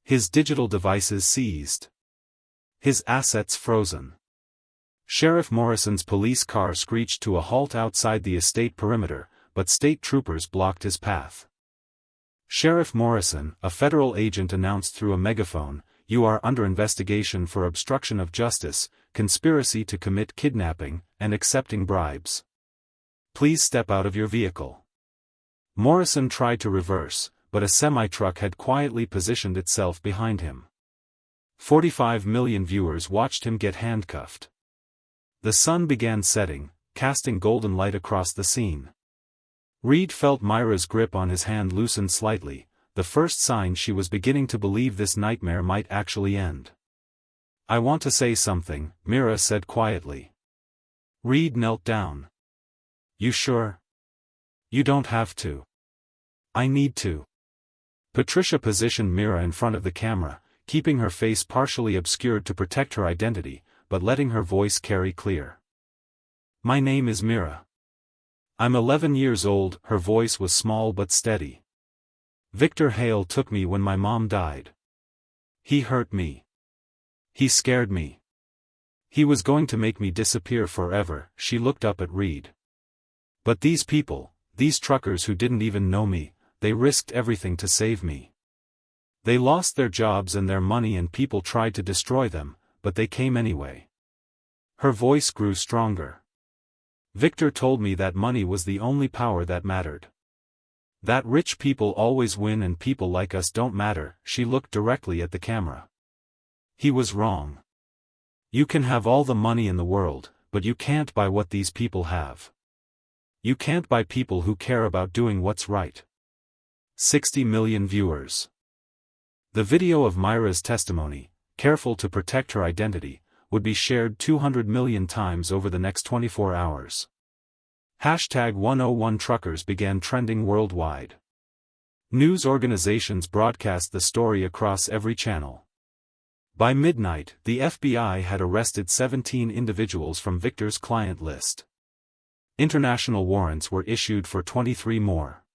His digital devices seized. His assets frozen. Sheriff Morrison's police car screeched to a halt outside the estate perimeter, but state troopers blocked his path. Sheriff Morrison, a federal agent, announced through a megaphone, "You are under investigation for obstruction of justice, conspiracy to commit kidnapping, and accepting bribes. Please step out of your vehicle." Morrison tried to reverse, but a semi-truck had quietly positioned itself behind him. 45 million viewers watched him get handcuffed. The sun began setting, casting golden light across the scene. Reed felt Myra's grip on his hand loosen slightly, the first sign she was beginning to believe this nightmare might actually end. "I want to say something," Myra said quietly. Reed knelt down. "You sure? You don't have to. I need to." Patricia positioned Myra in front of the camera, keeping her face partially obscured to protect her identity, but letting her voice carry clear. "My name is Myra. I'm 11 years old." Her voice was small but steady. "Victor Hale took me when my mom died. He hurt me. He scared me. He was going to make me disappear forever." She looked up at Reed. "But these people, these truckers who didn't even know me, they risked everything to save me. They lost their jobs and their money and people tried to destroy them, but they came anyway." Her voice grew stronger. "Victor told me that money was the only power that mattered. That rich people always win and people like us don't matter." She looked directly at the camera. "He was wrong. You can have all the money in the world, but you can't buy what these people have. You can't buy people who care about doing what's right." 60 million viewers. The video of Myra's testimony, careful to protect her identity, would be shared 200 million times over the next 24 hours. #101 Truckers began trending worldwide. News organizations broadcast the story across every channel. By midnight, the FBI had arrested 17 individuals from Victor's client list. International warrants were issued for 23 more.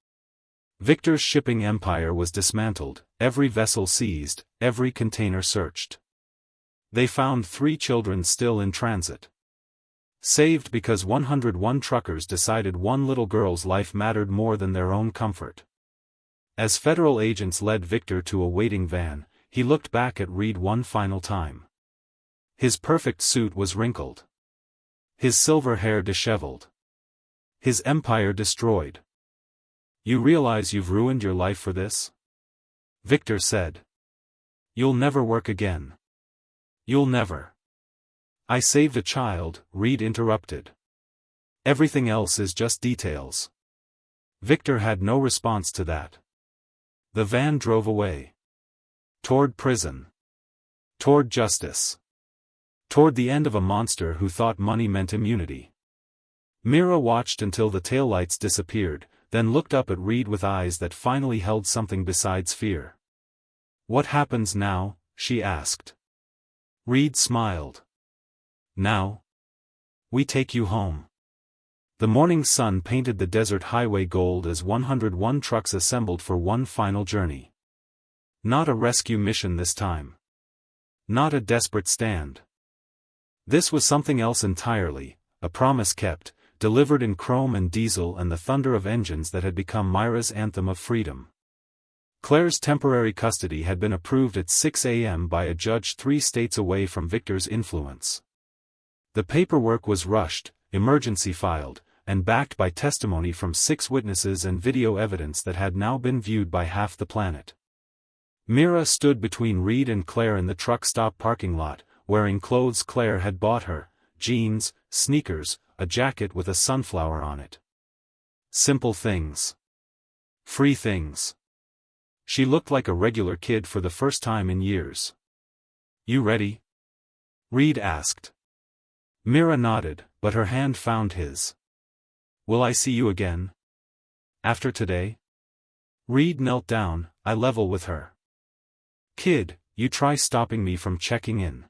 Victor's shipping empire was dismantled, every vessel seized, every container searched. They found 3 children still in transit. Saved because 101 truckers decided one little girl's life mattered more than their own comfort. As federal agents led Victor to a waiting van, he looked back at Reed one final time. His perfect suit was wrinkled. His silver hair disheveled. His empire destroyed. "You realize you've ruined your life for this?" Victor said. "You'll never work again. You'll never." "I saved a child," Reed interrupted. "Everything else is just details." Victor had no response to that. The van drove away. Toward prison. Toward justice. Toward the end of a monster who thought money meant immunity. Mira watched until the taillights disappeared, then looked up at Reed with eyes that finally held something besides fear. "What happens now?" she asked. Reed smiled. "Now? We take you home." The morning sun painted the desert highway gold as 101 trucks assembled for one final journey. Not a rescue mission this time. Not a desperate stand. This was something else entirely, a promise kept, delivered in chrome and diesel and the thunder of engines that had become Myra's anthem of freedom. Claire's temporary custody had been approved at 6 a.m. by a judge 3 states away from Victor's influence. The paperwork was rushed, emergency filed, and backed by testimony from 6 witnesses and video evidence that had now been viewed by half the planet. Mira stood between Reed and Claire in the truck stop parking lot, wearing clothes Claire had bought her, jeans, sneakers, a jacket with a sunflower on it. Simple things. Free things. She looked like a regular kid for the first time in years. "You ready?" Reed asked. Mira nodded, but her hand found his. "Will I see you again? After today?" Reed knelt down, eye level with her. "Kid, you try stopping me from checking in.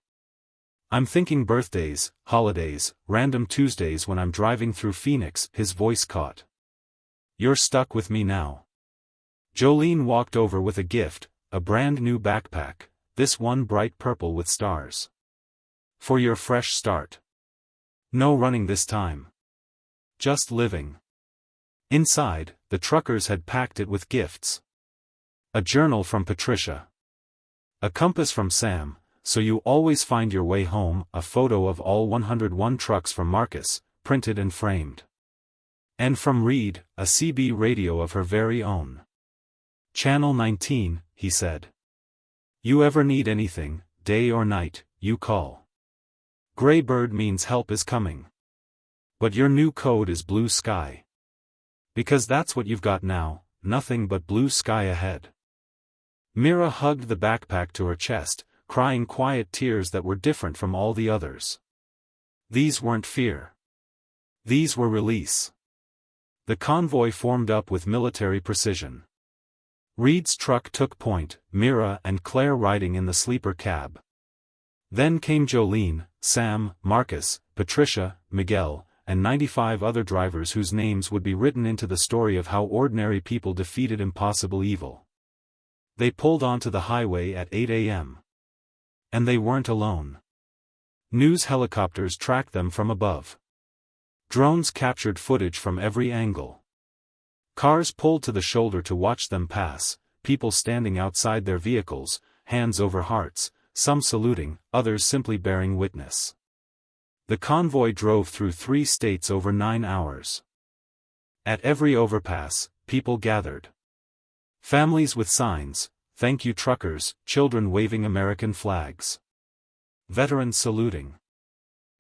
I'm thinking birthdays, holidays, random Tuesdays when I'm driving through Phoenix," his voice caught. "You're stuck with me now." Jolene walked over with a gift, a brand new backpack, this one bright purple with stars. "For your fresh start. No running this time. Just living." Inside, the truckers had packed it with gifts. A journal from Patricia. A compass from Sam, so you always find your way home, a photo of all 101 trucks from Marcus, printed and framed. And from Reed, a CB radio of her very own. "Channel 19, he said. "You ever need anything, day or night, you call. Gray bird means help is coming. But your new code is blue sky. Because that's what you've got now, nothing but blue sky ahead." Mira hugged the backpack to her chest, crying quiet tears that were different from all the others. These weren't fear. These were release. The convoy formed up with military precision. Reed's truck took point, Mira and Claire riding in the sleeper cab. Then came Jolene, Sam, Marcus, Patricia, Miguel, and 95 other drivers whose names would be written into the story of how ordinary people defeated impossible evil. They pulled onto the highway at 8 a.m. And they weren't alone. News helicopters tracked them from above. Drones captured footage from every angle. Cars pulled to the shoulder to watch them pass, people standing outside their vehicles, hands over hearts, some saluting, others simply bearing witness. The convoy drove through 3 states over 9 hours. At every overpass, people gathered. Families with signs, "Thank you truckers," children waving American flags. Veterans saluting.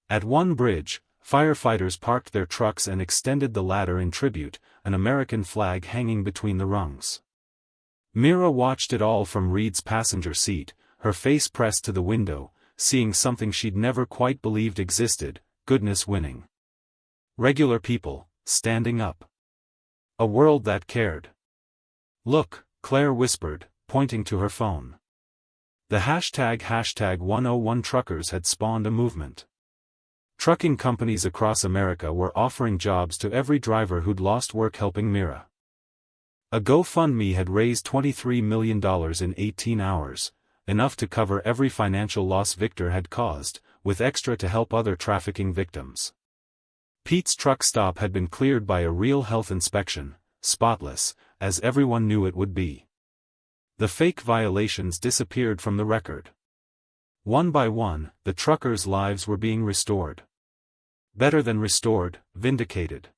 At one bridge, firefighters parked their trucks and extended the ladder in tribute, an American flag hanging between the rungs. Mira watched it all from Reed's passenger seat, her face pressed to the window, seeing something she'd never quite believed existed, goodness winning. Regular people, standing up. A world that cared. "Look," Claire whispered, pointing to her phone. The hashtag 101 truckers had spawned a movement. Trucking companies across America were offering jobs to every driver who'd lost work helping Mira. A GoFundMe had raised $23 million in 18 hours, enough to cover every financial loss Victor had caused, with extra to help other trafficking victims. Pete's truck stop had been cleared by a real health inspection, spotless, as everyone knew it would be. The fake violations disappeared from the record. One by one, the truckers' lives were being restored. Better than restored, vindicated.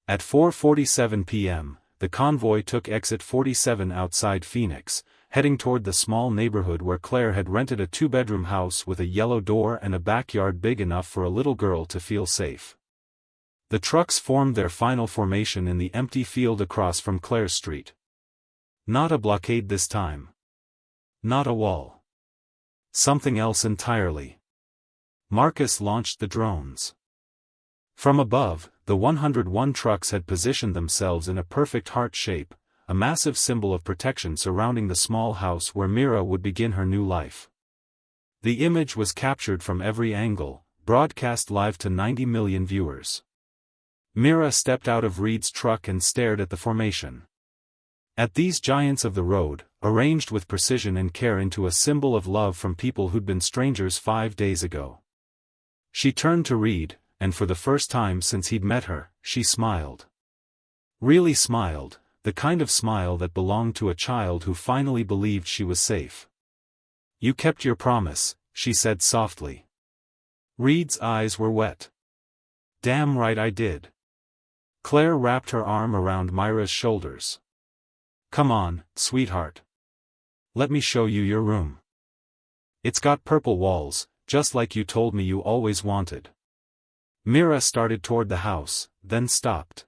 At 4:47 p.m., the convoy took exit 47 outside Phoenix, heading toward the small neighborhood where Claire had rented a 2-bedroom house with a yellow door and a backyard big enough for a little girl to feel safe. The trucks formed their final formation in the empty field across from Claire's street. Not a blockade this time. Not a wall. something else entirely. Marcus launched the drones. From above, the 101 trucks had positioned themselves in a perfect heart shape, a massive symbol of protection surrounding the small house where Mira would begin her new life. The image was captured from every angle, broadcast live to 90 million viewers. Mira stepped out of Reed's truck and stared at the formation. At these giants of the road, arranged with precision and care into a symbol of love from people who'd been strangers 5 days ago. She turned to Reed, and for the first time since he'd met her, she smiled. Really smiled, the kind of smile that belonged to a child who finally believed she was safe. "You kept your promise," she said softly. Reed's eyes were wet. "Damn right I did." Claire wrapped her arm around Myra's shoulders. "Come on, sweetheart. Let me show you your room. It's got purple walls, just like you told me you always wanted." Mira started toward the house, then stopped.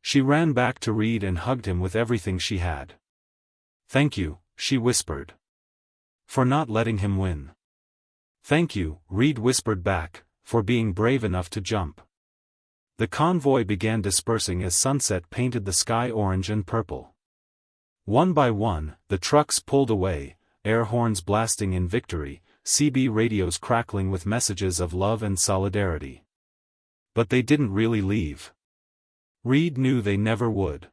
She ran back to Reed and hugged him with everything she had. "Thank you," she whispered. "For not letting him win." "Thank you," Reed whispered back, "for being brave enough to jump." The convoy began dispersing as sunset painted the sky orange and purple. One by one, the trucks pulled away, air horns blasting in victory, CB radios crackling with messages of love and solidarity. But they didn't really leave. Reed knew they never would.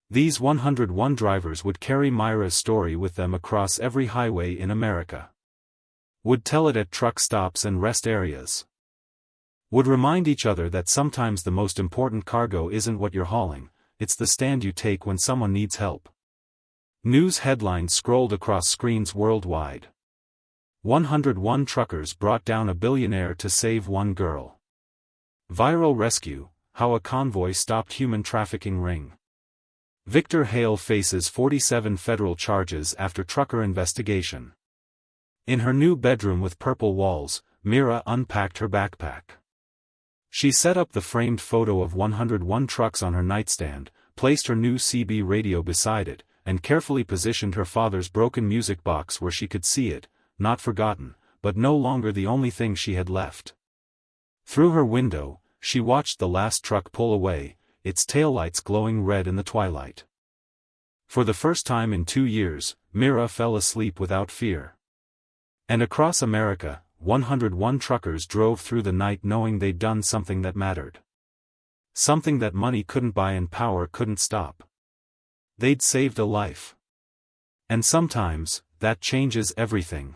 These 101 drivers would carry Myra's story with them across every highway in America. Would tell it at truck stops and rest areas. Would remind each other that sometimes the most important cargo isn't what you're hauling, it's the stand you take when someone needs help. News headlines scrolled across screens worldwide. 101 truckers brought down a billionaire to save one girl. Viral rescue, how a convoy stopped human trafficking ring. Victor Hale faces 47 federal charges after trucker investigation. In her new bedroom with purple walls, Mira unpacked her backpack. She set up the framed photo of 101 trucks on her nightstand, placed her new CB radio beside it, and carefully positioned her father's broken music box where she could see it, not forgotten, but no longer the only thing she had left. Through her window, she watched the last truck pull away, its taillights glowing red in the twilight. For the first time in 2 years, Mira fell asleep without fear. And across America, 101 truckers drove through the night knowing they'd done something that mattered. Something that money couldn't buy and power couldn't stop. They'd saved a life. And sometimes, that changes everything.